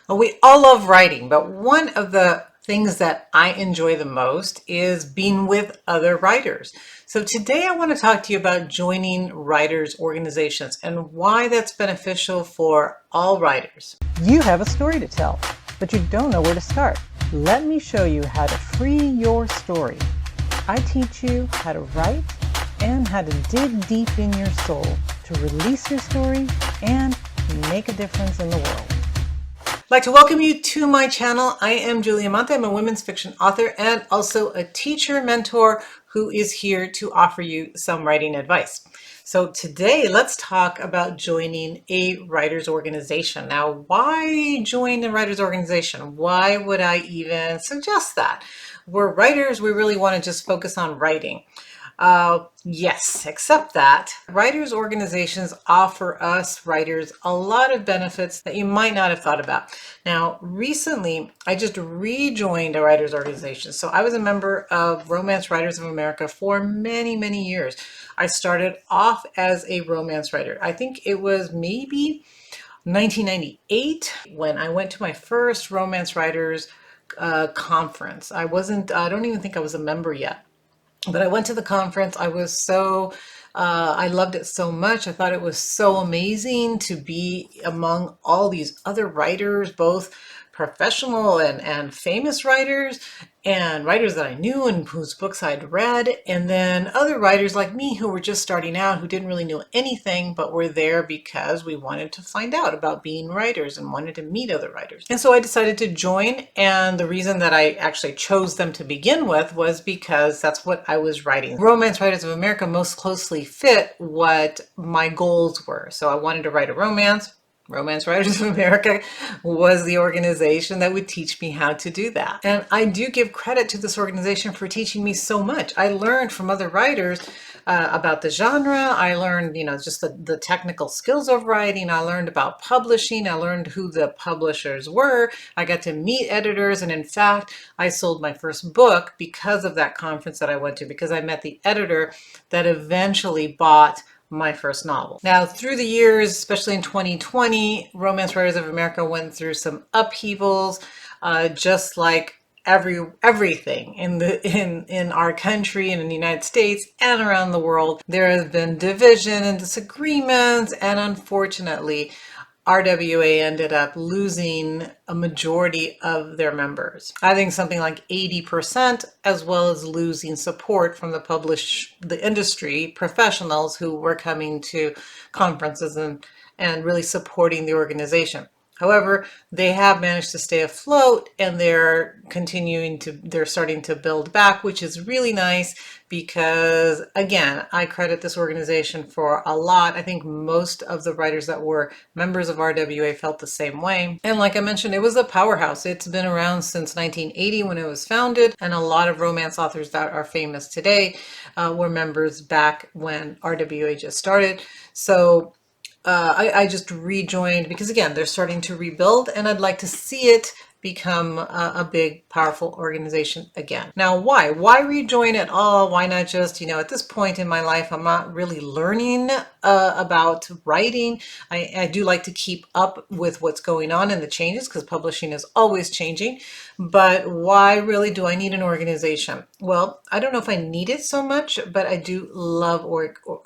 Well, we all love writing, but one of the things that I enjoy the most is being with other writers. So today I want to talk to you about joining writers' organizations and why that's beneficial for all writers. You have a story to tell, but you don't know where to start. Let me show you how to free your story. I teach you how to write and how to dig deep in your soul to release your story and make a difference in the world. I'd like to welcome you to my channel. I am Julia Monte. I'm a women's fiction author and also a teacher mentor who is here to offer you some writing advice. So today, let's talk about joining a writer's organization. Now, why join a writer's organization? Why would I even suggest that? We're writers, we really want to just focus on writing. Yes, except that writers' organizations offer us writers a lot of benefits that you might not have thought about. Now, recently, I just rejoined a writers' organization. So I was a member of Romance Writers of America for many, many years. I started off as a romance writer. I think it was maybe 1998 when I went to my first romance writers conference. I don't even think I was a member yet. But I went to the conference. I loved it so much. I thought it was so amazing to be among all these other writers, both professional and famous writers, and writers that I knew and whose books I'd read, and then other writers like me who were just starting out, who didn't really know anything, but were there because we wanted to find out about being writers and wanted to meet other writers. And so I decided to join, and the reason that I actually chose them to begin with was because that's what I was writing. Romance Writers of America most closely fit what my goals were. So I wanted to write a romance. Romance Writers of America was the organization that would teach me how to do that. And I do give credit to this organization for teaching me so much. I learned from other writers about the genre. I learned, just the technical skills of writing. I learned about publishing. I learned who the publishers were. I got to meet editors. And in fact, I sold my first book because of that conference that I went to, because I met the editor that eventually bought my first novel. Now, through the years, especially in 2020, Romance Writers of America went through some upheavals, just like everything in our country and in the United States and around the world. There has been division and disagreements, and unfortunately, RWA ended up losing a majority of their members. I think something like 80%, as well as losing support from the industry professionals who were coming to conferences and really supporting the organization. However, they have managed to stay afloat, and they're starting to build back, which is really nice because, again, I credit this organization for a lot. I think most of the writers that were members of RWA felt the same way. And like I mentioned, it was a powerhouse. It's been around since 1980 when it was founded, and a lot of romance authors that are famous today were members back when RWA just started. So I just rejoined because, again, they're starting to rebuild, and I'd like to see it become a big, powerful organization again. Now, why? Why rejoin at all? Why not just, at this point in my life, I'm not really learning about writing. I do like to keep up with what's going on and the changes because publishing is always changing. But why really do I need an organization? Well, I don't know if I need it so much, but I do love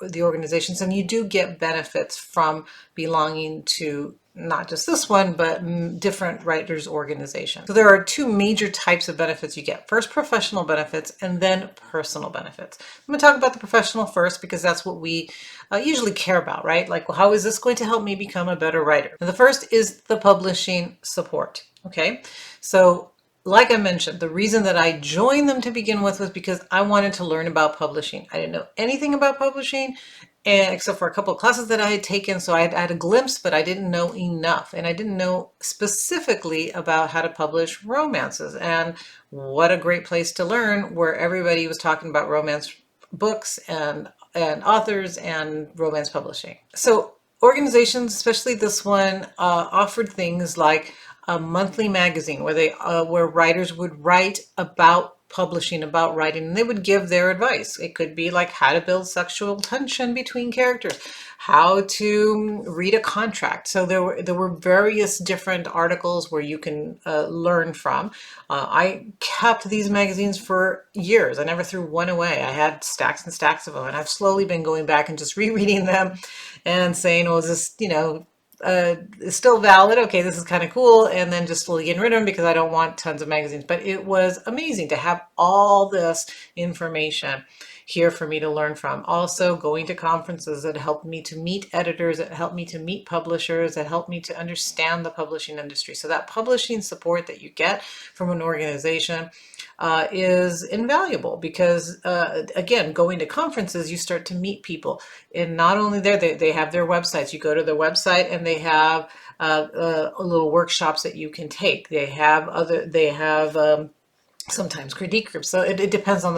the organizations, and you do get benefits from belonging to not just this one, but different writers' organizations. So there are two major types of benefits you get. First, professional benefits, and then personal benefits. I'm going to talk about the professional first because that's what we usually care about, right? Like, well, how is this going to help me become a better writer? And the first is the publishing support, okay? So like I mentioned, the reason that I joined them to begin with was because I wanted to learn about publishing. I didn't know anything about publishing, except for a couple of classes that I had taken. So I had a glimpse, but I didn't know enough. And I didn't know specifically about how to publish romances. And what a great place to learn, where everybody was talking about romance books and authors and romance publishing. So organizations, especially this one, offered things like a monthly magazine where where writers would write about publishing, about writing, and they would give their advice. It could be like how to build sexual tension between characters, how to read a contract. So there were various different articles where you can learn from. I kept these magazines for years. I never threw one away. I had stacks and stacks of them, and I've slowly been going back and just rereading them and saying, "Well, is this, is still valid? Okay, this is kind of cool," and then just slowly getting rid of them because I don't want tons of magazines. But it was amazing to have all this information here for me to learn from. Also, going to conferences that helped me to meet editors, that helped me to meet publishers, that helped me to understand the publishing industry. So that publishing support that you get from an organization is invaluable because, again, going to conferences, you start to meet people. And not only there, they have their websites. You go to their website and they have little workshops that you can take. They have sometimes critique groups. So it depends on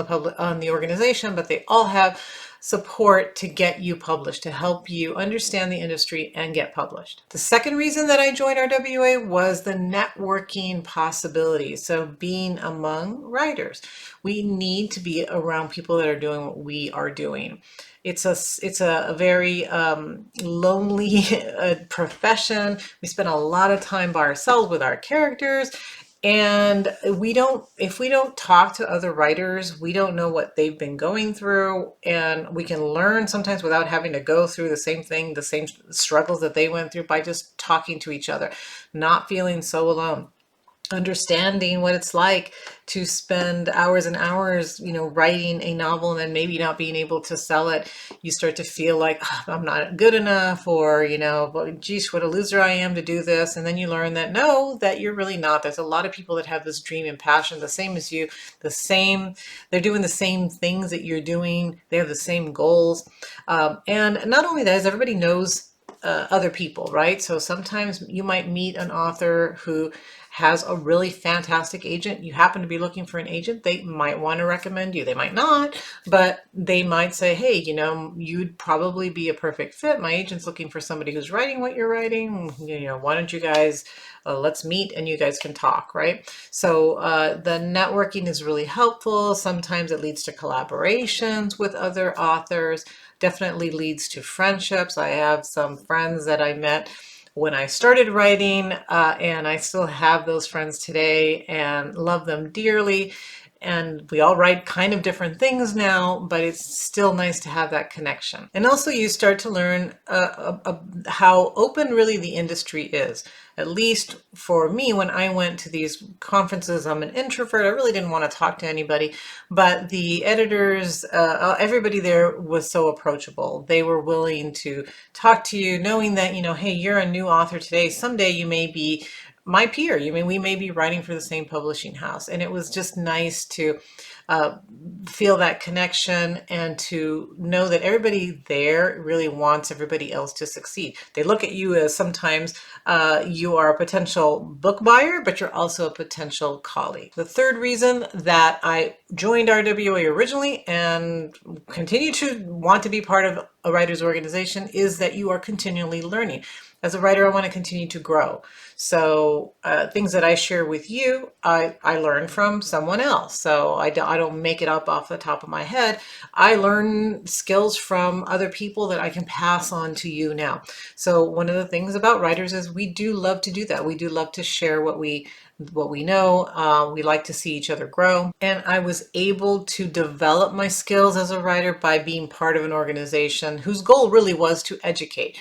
the organization, but they all have support to get you published, to help you understand the industry and get published. The second reason that I joined RWA was the networking possibilities. So being among writers, we need to be around people that are doing what we are doing. It's a very lonely profession. We spend a lot of time by ourselves with our characters. And if we don't talk to other writers, we don't know what they've been going through, and we can learn sometimes without having to go through the same thing, the same struggles that they went through, by just talking to each other, not feeling so alone. Understanding what it's like to spend hours and hours, writing a novel and then maybe not being able to sell it. You start to feel like, "Oh, I'm not good enough," or, well, geez, what a loser I am to do this. And then you learn that no, that you're really not. There's a lot of people that have this dream and passion, the same as you, they're doing the same things that you're doing. They have the same goals. And not only that, is everybody knows other people, right? So sometimes you might meet an author who has a really fantastic agent. You happen to be looking for an agent. They might want to recommend you. They might not, but they might say, "Hey, you'd probably be a perfect fit. My agent's looking for somebody who's writing what you're writing. Why don't you guys, let's meet and you guys can talk," right? So the networking is really helpful. Sometimes it leads to collaborations with other authors, definitely leads to friendships. I have some friends that I met when I started writing, and I still have those friends today and love them dearly. And we all write kind of different things now, but it's still nice to have that connection. And also you start to learn how open really the industry is. At least for me, when I went to these conferences, I'm an introvert. I really didn't want to talk to anybody, but the editors, everybody there was so approachable. They were willing to talk to you, knowing that, hey, you're a new author today. Someday you may be my peer. We may be writing for the same publishing house. And it was just nice to feel that connection and to know that everybody there really wants everybody else to succeed. They look at you as sometimes you are a potential book buyer, but you're also a potential colleague. The third reason that I joined RWA originally and continue to want to be part of a writer's organization is that you are continually learning. As a writer, I want to continue to grow. So things that I share with you, I learn from someone else. So I don't make it up off the top of my head. I learn skills from other people that I can pass on to you now. So one of the things about writers is we do love to do that. We do love to share what we know. We like to see each other grow. And I was able to develop my skills as a writer by being part of an organization whose goal really was to educate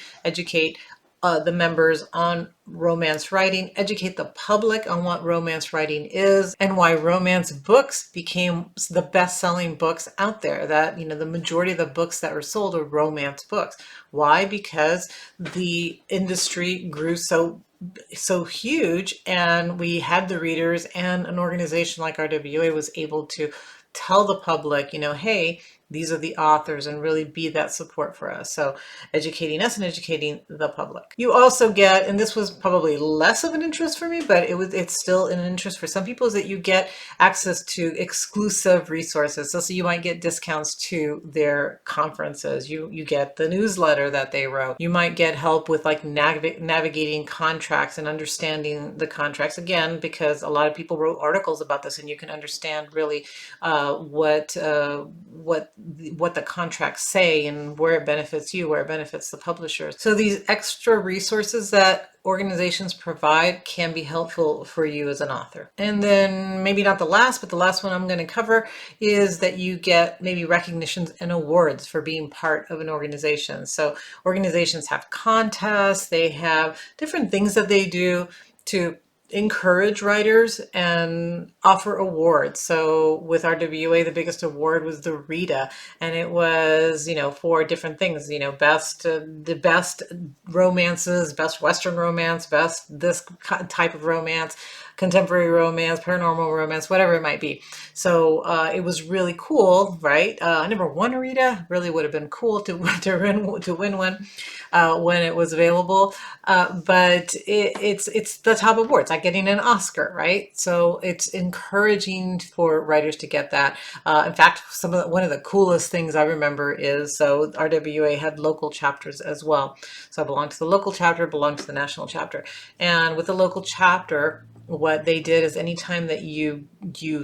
the members on romance writing, educate the public on what romance writing is and why romance books became the best-selling books out there. That, the majority of the books that were sold are romance books. Why? Because the industry grew so huge, and we had the readers, and an organization like RWA was able to tell the public, hey, these are the authors, and really be that support for us. So educating us and educating the public. You also get, and this was probably less of an interest for me, but it's still an interest for some people, is that you get access to exclusive resources. So you might get discounts to their conferences. You get the newsletter that they wrote. You might get help with like navigating contracts and understanding the contracts, again, because a lot of people wrote articles about this, and you can understand really what the contracts say and where it benefits you, where it benefits the publishers. So these extra resources that organizations provide can be helpful for you as an author. And then maybe not the last, but the last one I'm going to cover is that you get maybe recognitions and awards for being part of an organization. So organizations have contests, they have different things that they do to encourage writers and offer awards. So with RWA, the biggest award was the Rita, and it was, for different things, the best romances, best Western romance, best this type of romance, contemporary romance, paranormal romance, whatever it might be. So it was really cool, right? I never won a Rita. Really would have been cool to win one when it was available. But it's the top awards, like getting an Oscar, right? So it's encouraging for writers to get that. In fact, one of the coolest things I remember is, so RWA had local chapters as well. So I belonged to the local chapter, belonged to the national chapter, and with the local chapter, what they did is anytime that you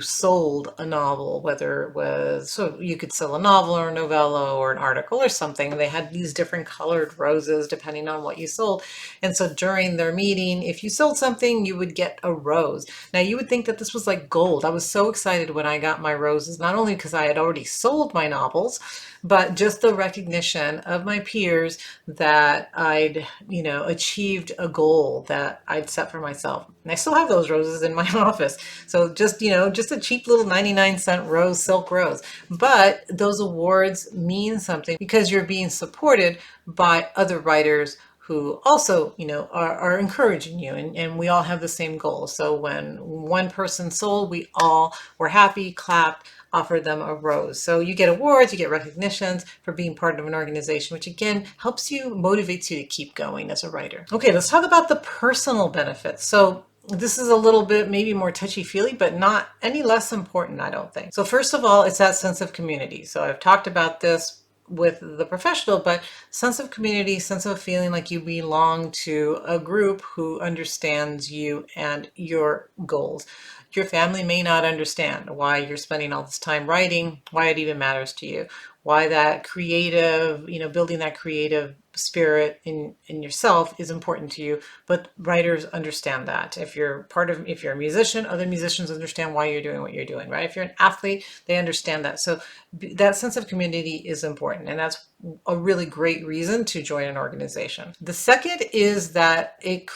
sold a novel, whether it was, so you could sell a novel or a novella or an article or something, they had these different colored roses depending on what you sold. And so during their meeting, if you sold something, you would get a rose. Now you would think that this was like gold. I was so excited when I got my roses, not only because I had already sold my novels, but just the recognition of my peers that I'd, achieved a goal that I'd set for myself. And I still have those roses in my office. So just a cheap little 99-cent rose, silk rose. But those awards mean something because you're being supported by other writers who also, are encouraging you, and we all have the same goal. So when one person sold, we all were happy, clapped, offered them a rose. So you get awards, you get recognitions for being part of an organization, which again helps you, motivates you to keep going as a writer. Okay, let's talk about the personal benefits. So this is a little bit maybe more touchy-feely, but not any less important, I don't think. So first of all, it's that sense of community. So I've talked about this with the professional, but sense of community, sense of feeling like you belong to a group who understands you and your goals. Your family may not understand why you're spending all this time writing, why it even matters to you, why that creative, building that creative spirit in yourself is important to you, but writers understand that. If you're a musician, other musicians understand why you're doing what you're doing, right? If you're an athlete, they understand that. So that sense of community is important, and that's a really great reason to join an organization. The second is that it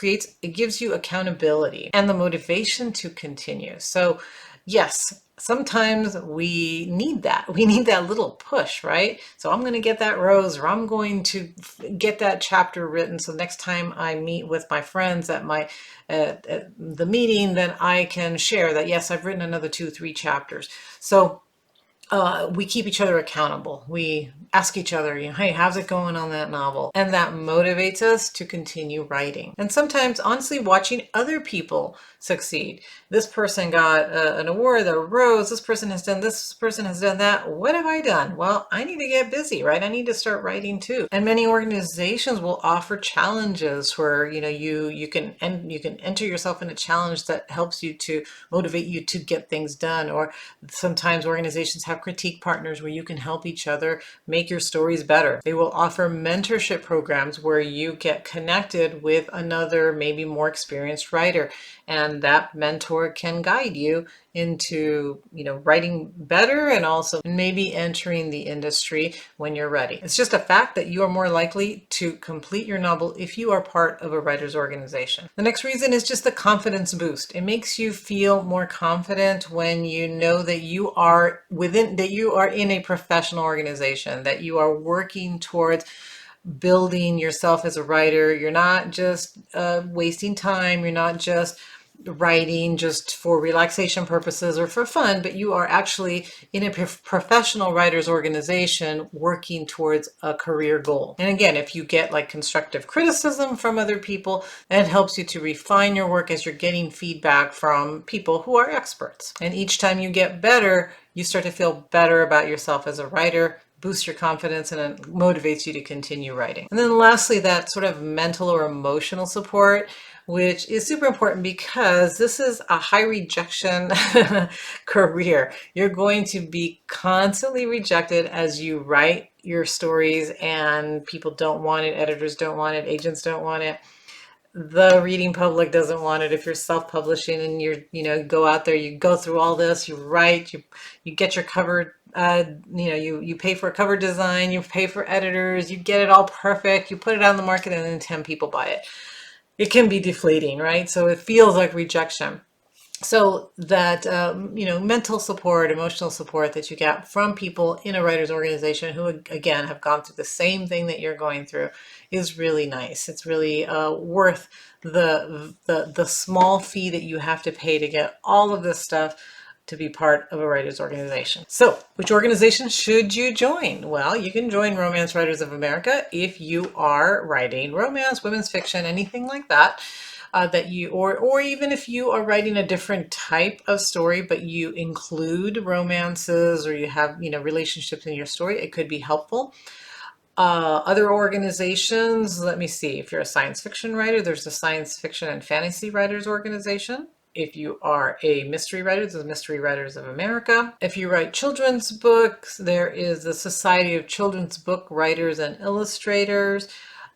gives you accountability and the motivation to continue. So yes, sometimes we need that. We need that little push, right? So I'm going to get that rose, or I'm going to get that chapter written. So next time I meet with my friends at the meeting, then I can share that, yes, I've written another 2-3 chapters. So we keep each other accountable. We ask each other, hey, how's it going on that novel? And that motivates us to continue writing. And sometimes, honestly, watching other people succeed. This person got an award, a rose, this person has done this, this person has done that. What have I done? Well, I need to get busy, right? I need to start writing too. And many organizations will offer challenges where, you can enter yourself in a challenge that helps you to motivate you to get things done. Or sometimes organizations have critique partners where you can help each other make your stories better. They will offer mentorship programs where you get connected with another, maybe more experienced writer, and that mentor can guide you into, writing better, and also maybe entering the industry when you're ready. It's just a fact that you are more likely to complete your novel if you are part of a writer's organization. The next reason is just the confidence boost. It makes you feel more confident when you know that you are in a professional organization, that you are working towards building yourself as a writer. You're not just wasting time. You're not just writing just for relaxation purposes or for fun, but you are actually in a professional writers organization working towards a career goal. And again, if you get like constructive criticism from other people, that helps you to refine your work as you're getting feedback from people who are experts. And each time you get better, you start to feel better about yourself as a writer, boosts your confidence, and it motivates you to continue writing. And then lastly, that sort of mental or emotional support, which is super important because this is a high rejection career. You're going to be constantly rejected as you write your stories, and people don't want it, editors don't want it, agents don't want it. The reading public doesn't want it. If you're self-publishing and you go out there, you go through all this, you write, you get your cover, you pay for a cover design, you pay for editors, you get it all perfect, you put it on the market, and then 10 people buy it. It can be deflating, right? So it feels like rejection. So that, mental support, emotional support that you get from people in a writer's organization who, again, have gone through the same thing that you're going through is really nice. It's really worth the small fee that you have to pay to get all of this stuff to be part of a writers organization. So which organization should you join? Well, you can join Romance Writers of America if you are writing romance, women's fiction, anything like that. Or even if you are writing a different type of story, but you include romances or you have, relationships in your story, it could be helpful. Other organizations, let me see. If you're a science fiction writer, there's the Science Fiction and Fantasy Writers Organization. If you are a mystery writer, there's the Mystery Writers of America. If you write children's books, there is the Society of Children's Book Writers and Illustrators.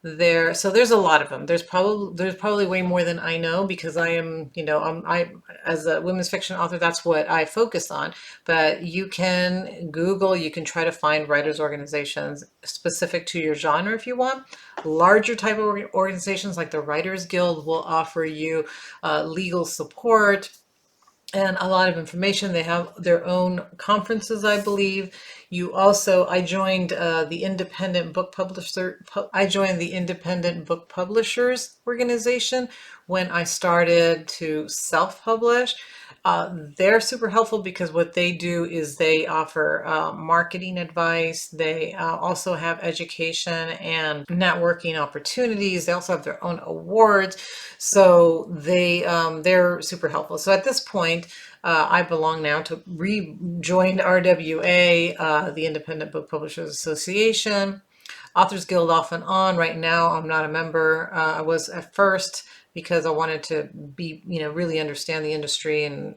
So there's a lot of them. There's probably way more than I know because I am, I as a women's fiction author, that's what I focus on. But you can Google, you can try to find writers organizations specific to your genre if you want. Larger type of organizations like the Writers Guild will offer you legal support and a lot of information. They have their own conferences, I believe. I joined the Independent Book Publishers Organization when I started to self-publish. They're super helpful because what they do is they offer marketing advice. They also have education and networking opportunities. They also have their own awards. So they're super helpful. So at this point, I belong now to rejoined RWA, the Independent Book Publishers Association. Authors Guild off and on. Right now, I'm not a member. I was at first because I wanted to be, really understand the industry, and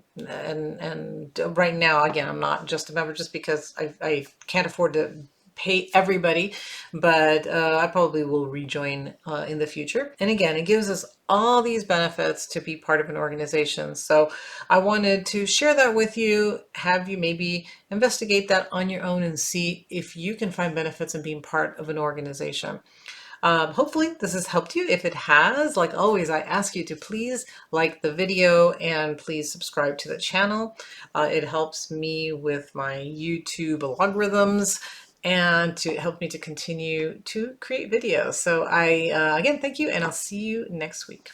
right now, again, I'm not just a member just because I can't afford to pay everybody, but I probably will rejoin in the future. And again, it gives us all these benefits to be part of an organization. So I wanted to share that with you, have you maybe investigate that on your own and see if you can find benefits in being part of an organization. Hopefully this has helped you. If it has, like always, I ask you to please like the video and please subscribe to the channel. It helps me with my YouTube algorithms and to help me to continue to create videos. So again, thank you, and I'll see you next week.